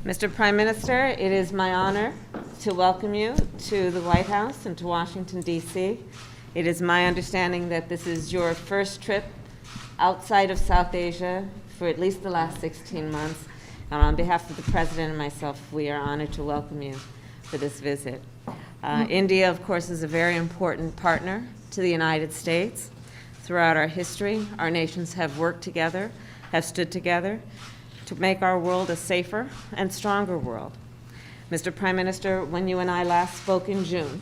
Mr. Prime Minister, it is my honor to welcome you to the White House and to Washington, D.C. It is my understanding that this is your first trip outside of South Asia for at least the last 16 months. And on behalf of the President and myself, we are honored to welcome you for this visit. India, of course, is a very important partner to the United States. Throughout our history, our nations have worked together, have stood together to make our world a safer and stronger world. Mr. Prime Minister, when you and I last spoke in June,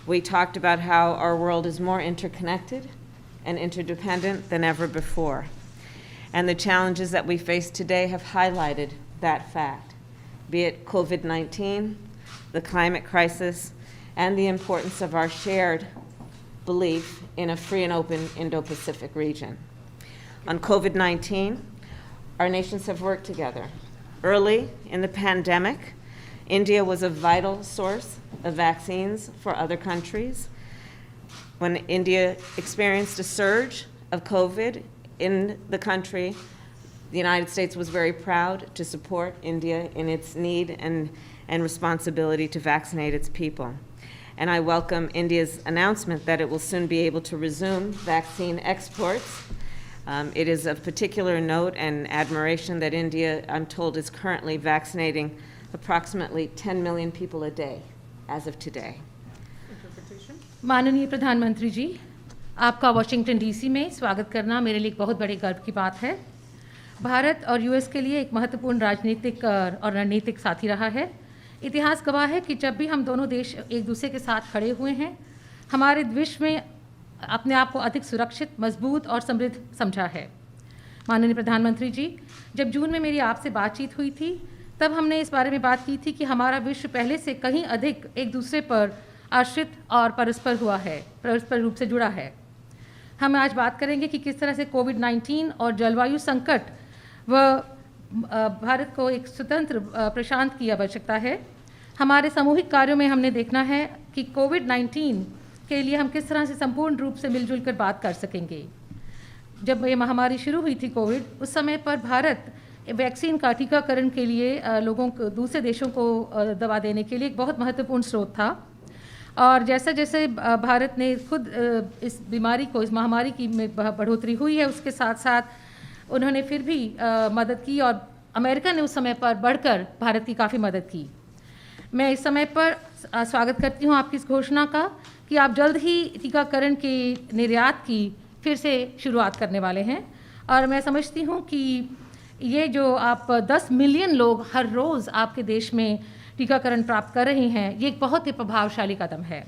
we talked about how our world is more interconnected and interdependent than ever before. And the challenges that we face today have highlighted that fact, be it COVID-19, the climate crisis, and the importance of our shared belief in a free and open Indo-Pacific region. On COVID-19, our nations have worked together. Early in the pandemic, India was a vital source of vaccines for other countries. When India experienced a surge of COVID in the country, the United States was very proud to support India in its need and responsibility to vaccinate its people. And I welcome India's announcement that it will soon be able to resume vaccine exports. It is of particular note and admiration that India, I'm told, is currently vaccinating approximately 10 million people a day as of today. माननीय प्रधानमंत्री जी, आपका Washington DC में स्वागत करना मेरे लिए एक बहुत बड़े गर्व की बात है। भारत और यूएस के लिए एक महत्वपूर्ण राजनीतिक और रणनीतिक साथी रहा है। इतिहास गवाह है कि जब भी हम दोनों देश एक दूसरे के साथ खड़े हुए हैं, हमारे विश्व में अपने आप को अधिक सुरक्षित, मजबूत और समृद्ध समझा है। माननीय प्रधानमंत्री जी, जब जून में मेरी आपसे बातचीत हुई थी, तब हमने इस बारे में बात की थी कि हमारा विश्व पहले से कहीं अधिक एक दूसरे पर आश्रित और परस्पर रूप से जुड़ा है। हम आज बात करेंगे कि किस तरह से कोविड-19 और जलवायु संकट व भारत को एक स्वतंत्र प्रशांत की आवश्यकता है। हमारे सामूहिक कार्यों में हमने देखना है कि कोविड-19 के लिए हम किस तरह से संपूर्ण रूप से मिलजुल कर बात कर सकेंगे। जब ये महामारी शुरू हुई थी कोविड, उस समय पर भारत वैक्सीन का टीकाकरण के लिए लोगों को, दूसरे देशों को दवा देने के लिए एक बहुत महत्वपूर्ण स्रोत था। और जैसे जैसे भारत ने खुद इस बीमारी को, इस महामारी की बढ़ोतरी हुई है, उसके साथ साथ उन्होंने फिर भी मदद की और अमेरिका ने उस समय पर बढ़कर भारत की काफ़ी मदद की। मैं इस समय पर स्वागत करती हूं आपकी इस घोषणा का कि आप जल्द ही टीकाकरण के निर्यात की फिर से शुरुआत करने वाले हैं। और मैं समझती हूं कि ये जो आप 10 मिलियन लोग हर रोज़ आपके देश में टीकाकरण प्राप्त कर रहे हैं, ये एक बहुत ही प्रभावशाली कदम है।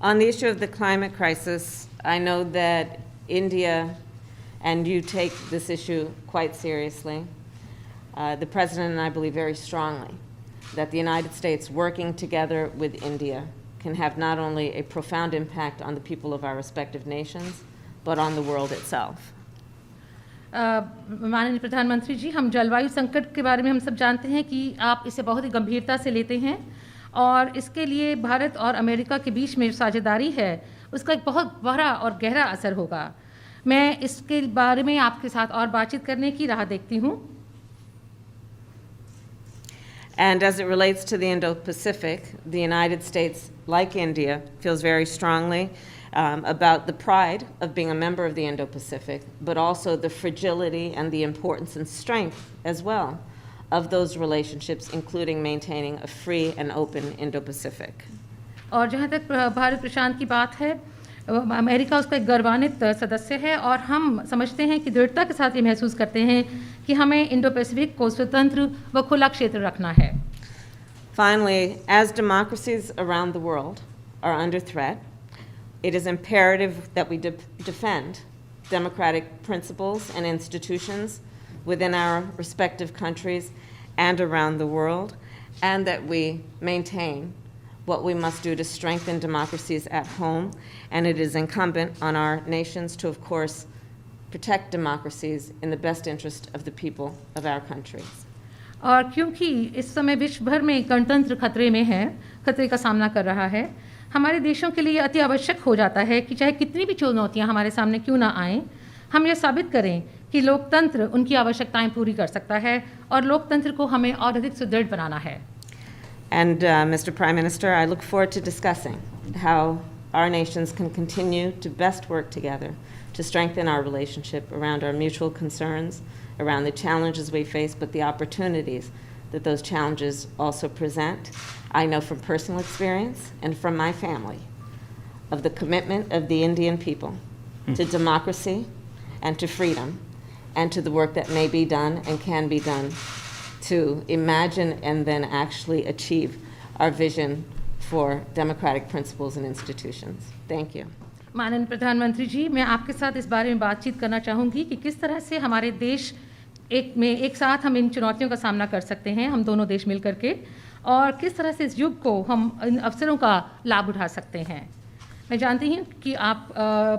On the issue of the climate crisis, I know that India and you take this issue quite seriously. The President and I believe very strongly that the United States working together with India can have not only a profound impact on the people of our respective nations, but on the world itself. माननीय प्रधानमंत्री जी, हम जलवायु संकट के बारे में हम सब जानते हैं कि आप इसे बहुत ही गंभीरता से लेते हैं और इसके लिए भारत और अमेरिका के बीच में साझेदारी है, उसका एक बहुत बड़ा और गहरा असर होगा। मैं इसके बारे में आपके साथ और बातचीत करने की राह देखती हूँ। And as it relates to the Indo-Pacific, the United States, like India, feels very strongly about the pride of being a member of the Indo-Pacific, but also the fragility and the importance and strength as well of those relationships, including maintaining a free and open Indo-Pacific. और जहाँ तक भारत प्रशांत की बात है, America उसका एक गौरवान्वित सदस्य है और हम समझते हैं कि दृढ़ता के साथ ये महसूस करते हैं कि हमें इंडो पैसिफिक को स्वतंत्र व खुला क्षेत्र रखना है। Finally, as democracies around the world are under threat, it is imperative that we defend democratic principles and institutions within our respective countries and around the world, and that we maintain what we must do to strengthen democracies at home. And it is incumbent on our nations to, of course, protect democracies in the best interest of the people of our countries. और क्योंकि इस समय विश्व भर में गणतंत्र खतरे में है, खतरे का सामना कर रहा है, हमारे देशों के लिए अति आवश्यक हो जाता है कि चाहे कितनी भी चुनौतियां हमारे सामने क्यों ना आएं, हम ये साबित करें कि लोकतंत्र उनकी आवश्यकताएं पूरी कर सकता है और लोकतंत्र को हमें और अधिक सुदृढ़ बनाना है। And Mr. Prime Minister, I look forward to discussing how our nations can continue to best work together to strengthen our relationship around our mutual concerns, around the challenges we face, but the opportunities that those challenges also present. I know from personal experience and from my family of the commitment of the Indian people to democracy and to freedom and to the work that may be done and can be done to imagine and then actually achieve our vision for democratic principles and institutions. Thank you. माननीय प्रधानमंत्री जी, मैं आपके साथ इस बारे में बातचीत करना चाहूँगी कि किस तरह से हमारे देश एक साथ हम इन चुनौतियों का सामना कर सकते हैं, हम दोनों देश मिल करके, और किस तरह से इस युग को हम इन अवसरों का लाभ उठा सकते हैं। मैं जानती हूँ कि आप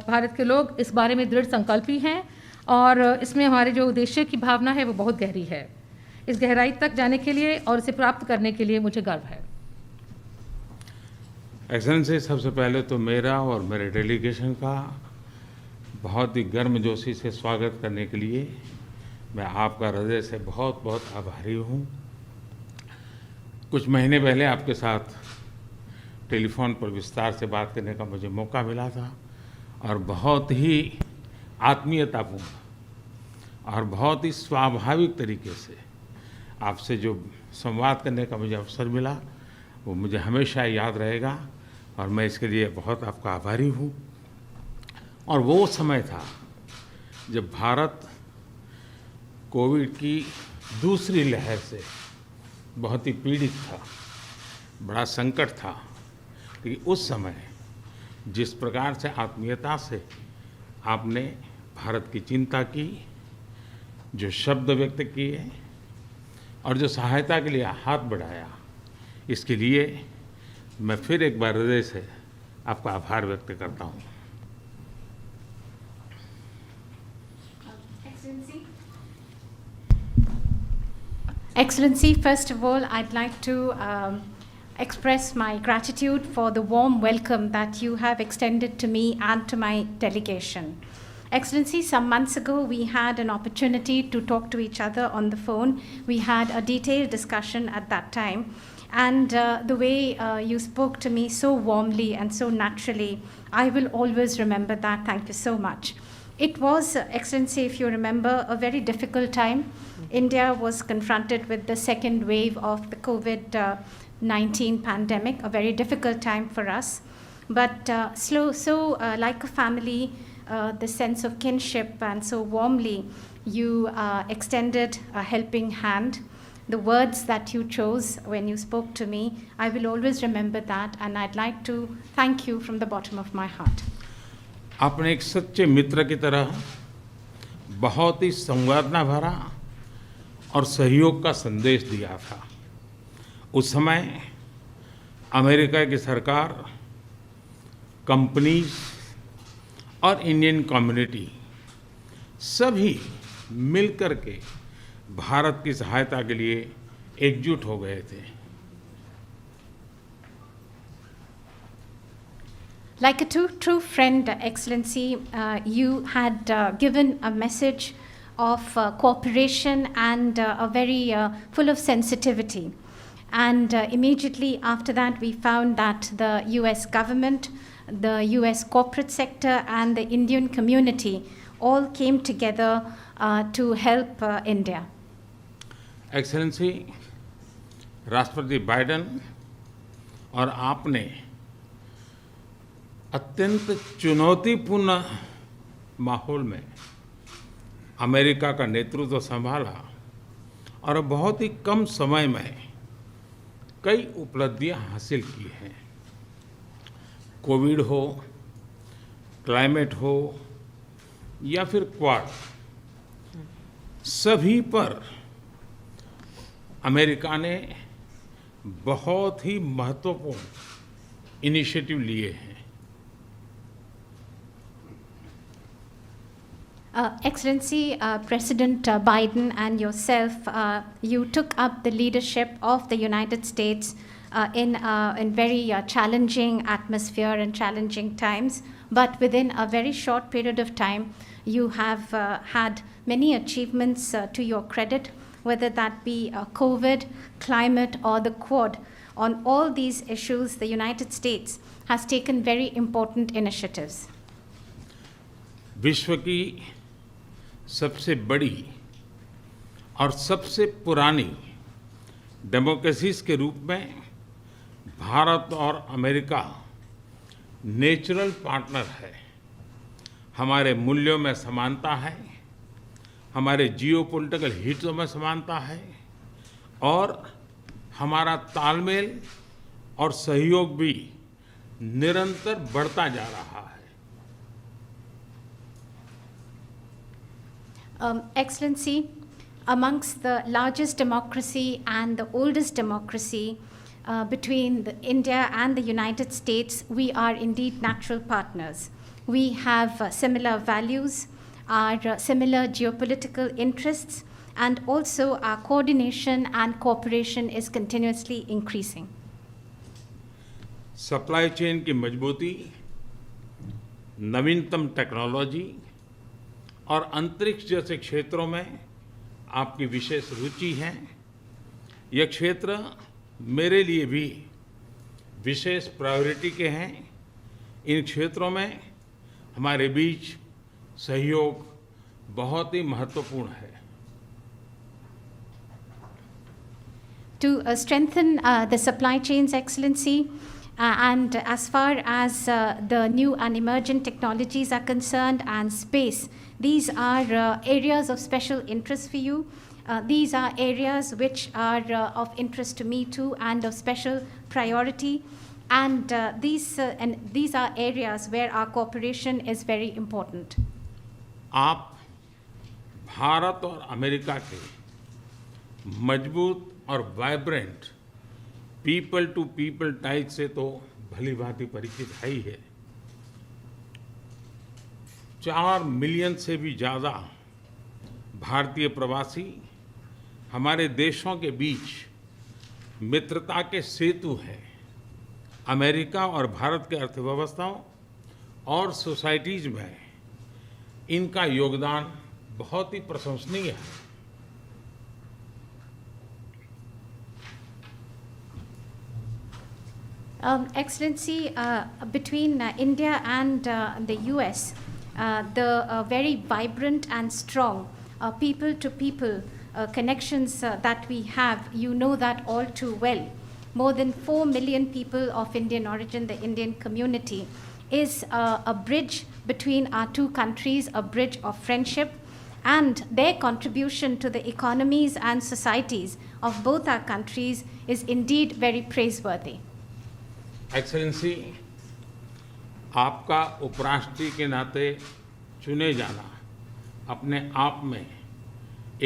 भारत के लोग इस बारे में दृढ़ संकल्पी हैं और इसमें हमारे जो उद्देश्य की भावना है वो बहुत गहरी है। इस गहराई तक जाने के लिए और इसे प्राप्त करने के लिए मुझे गर्व है। एक्सेलेंसी, सबसे पहले तो मेरा और मेरे डेलीगेशन का बहुत ही गर्मजोशी से स्वागत करने के लिए मैं आपका हृदय से बहुत बहुत आभारी हूँ। कुछ महीने पहले आपके साथ टेलीफोन पर विस्तार से बात करने का मुझे मौका मिला था और बहुत ही आत्मीयतापूर्ण और बहुत ही स्वाभाविक तरीके से आपसे जो संवाद करने का मुझे अवसर मिला वो मुझे हमेशा याद रहेगा और मैं इसके लिए बहुत आपका आभारी हूँ। और वो समय था जब भारत कोविड की दूसरी लहर से बहुत ही पीड़ित था, बड़ा संकट था। लेकिन उस समय जिस प्रकार से आत्मीयता से आपने भारत की चिंता की, जो शब्द व्यक्त किए और जो सहायता के लिए हाथ बढ़ाया, इसके लिए मैं फिर एक बार हृदय से आपका आभार व्यक्त करता हूँ। Excellency, first of all, I'd like to express my gratitude for the warm welcome that you have extended to me and to my delegation. Excellency, some months ago we had an opportunity to talk to each other on the phone. We had a detailed discussion at that time. And the way you spoke to me so warmly and so naturally, I will always remember that. Thank you so much. It was, Excellency, if you remember, a very difficult time. India was confronted with the second wave of the COVID-19 pandemic, a very difficult time for us. But like a family, the sense of kinship, and so warmly you extended a helping hand. The words that you chose when you spoke to me, I will always remember that, and I'd like to thank you from the bottom of my heart. आपने एक सच्चे मित्र की तरह बहुत ही संवेदना भरा और सहयोग का संदेश दिया था। उस समय अमेरिका की सरकार, कंपनीज और इंडियन कम्युनिटी सभी मिलकर के भारत की सहायता के लिए एकजुट हो गए थे। Like a true friend, Excellency, you had given a message of cooperation and a very full of sensitivity. And immediately after that, we found that the US government, the US corporate sector, and the Indian community all came together to help India. Excellency, राष्ट्रपति Biden और आपने अत्यंत चुनौतीपूर्ण माहौल में America का नेतृत्व संभाला और बहुत ही कम समय में कई उपलब्धियां हासिल की हैं। कोविड हो, क्लाइमेट हो या फिर क्वाड, सभी पर अमेरिका ने बहुत ही महत्वपूर्ण इनिशिएटिव लिए हैं। Excellency, President Biden and yourself, you took up the leadership of the United States in very challenging atmosphere and challenging times. But within a very short period of time, you have had many achievements to your credit, whether that be COVID, climate, or the Quad. On all these issues, the United States has taken very important initiatives. विश्व की सबसे बड़ी और सबसे पुरानी democracies के रूप में भारत और अमेरिका नेचुरल पार्टनर है। हमारे मूल्यों में समानता है, हमारे जियोपॉलिटिकल हितों में समानता है और हमारा तालमेल और सहयोग भी निरंतर बढ़ता जा रहा है। Excellency, amongst the largest democracy and the oldest democracy between India and the United States, we are indeed natural partners. We have similar values, our similar geopolitical interests, and also our coordination and cooperation is continuously increasing. Supply chain की मजबूती, नवीनतम technology और अंतरिक्ष जैसे क्षेत्रों में आपकी विशेष रुचि है। यह क्षेत्र मेरे लिए भी विशेष प्रायोरिटी के हैं। इन क्षेत्रों में हमारे बीच सहयोग बहुत ही महत्वपूर्ण है। To strengthen the supply chains, Excellency, and as far as the new and emerging technologies are concerned and space, these are areas of special interest for you. These are areas which are of interest to me too and of special priority. And these are areas where our cooperation is very important. आप भारत और America के मजबूत और vibrant people to people ties से तो भली भांति परिचित है ही है। 4 मिलियन से भी ज़्यादा भारतीय प्रवासी हमारे देशों के बीच मित्रता के सेतु हैं। अमेरिका और भारत के अर्थव्यवस्थाओं और सोसाइटीज़ में इनका योगदान बहुत ही प्रशंसनीय है। Excellency, between India and the US, the very vibrant and strong people-to-people connections that we have, you know that all too well. More than 4 million people of Indian origin, the Indian community, is a bridge between our two countries, a bridge of friendship, and their contribution to the economies and societies of both our countries is indeed very praiseworthy. Excellency, आपका उपराष्ट्रपति के नाते चुने जाना अपने आप में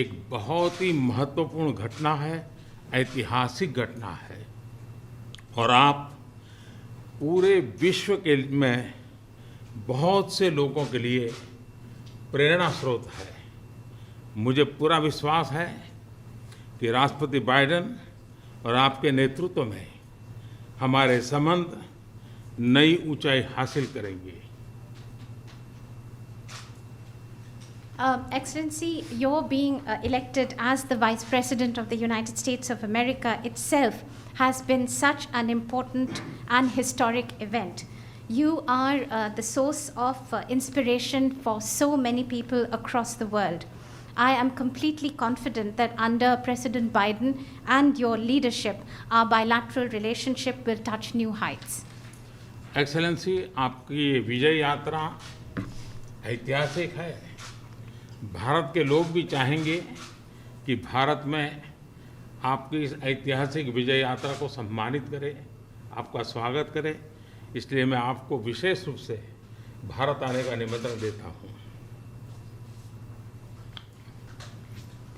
एक बहुत ही महत्वपूर्ण घटना है, ऐतिहासिक घटना है और आप पूरे विश्व के में बहुत से लोगों के लिए प्रेरणा स्रोत है। मुझे पूरा विश्वास है कि राष्ट्रपति बाइडेन और आपके नेतृत्व में हमारे संबंध नई ऊंचाई हासिल करेंगे। Excellency, your being elected as the Vice President of the United States of America itself has been such an important and historic event. You are the source of inspiration for so many people across the world. I am completely confident that under President Biden and your leadership, our bilateral relationship will touch new heights. Excellency, आपकी ये विजय यात्रा ऐतिहासिक है। भारत के लोग भी चाहेंगे कि भारत में आपकी इस ऐतिहासिक विजय यात्रा को सम्मानित करें, आपका स्वागत करें। इसलिए मैं आपको विशेष रूप से भारत आने का निमंत्रण देता हूँ।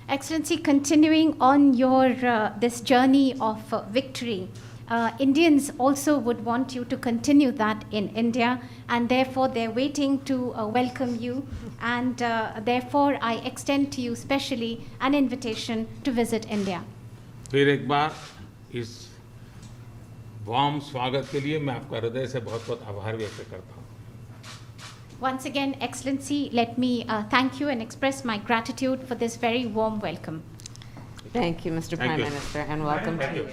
Excellency, continuing on your this journey of victory, Indians also would want you to continue that in India, and therefore they're waiting to welcome you, and therefore I extend to you specially an invitation to visit India. फिर एक बार इस warm स्वागत के लिए मैं आपका हृदय से बहुत बहुत आभार व्यक्त करता हूँ। Once again, Excellency, let me thank you and express my gratitude for this very warm welcome. Thank you, Mr. Thank Prime you. Minister, and welcome to you.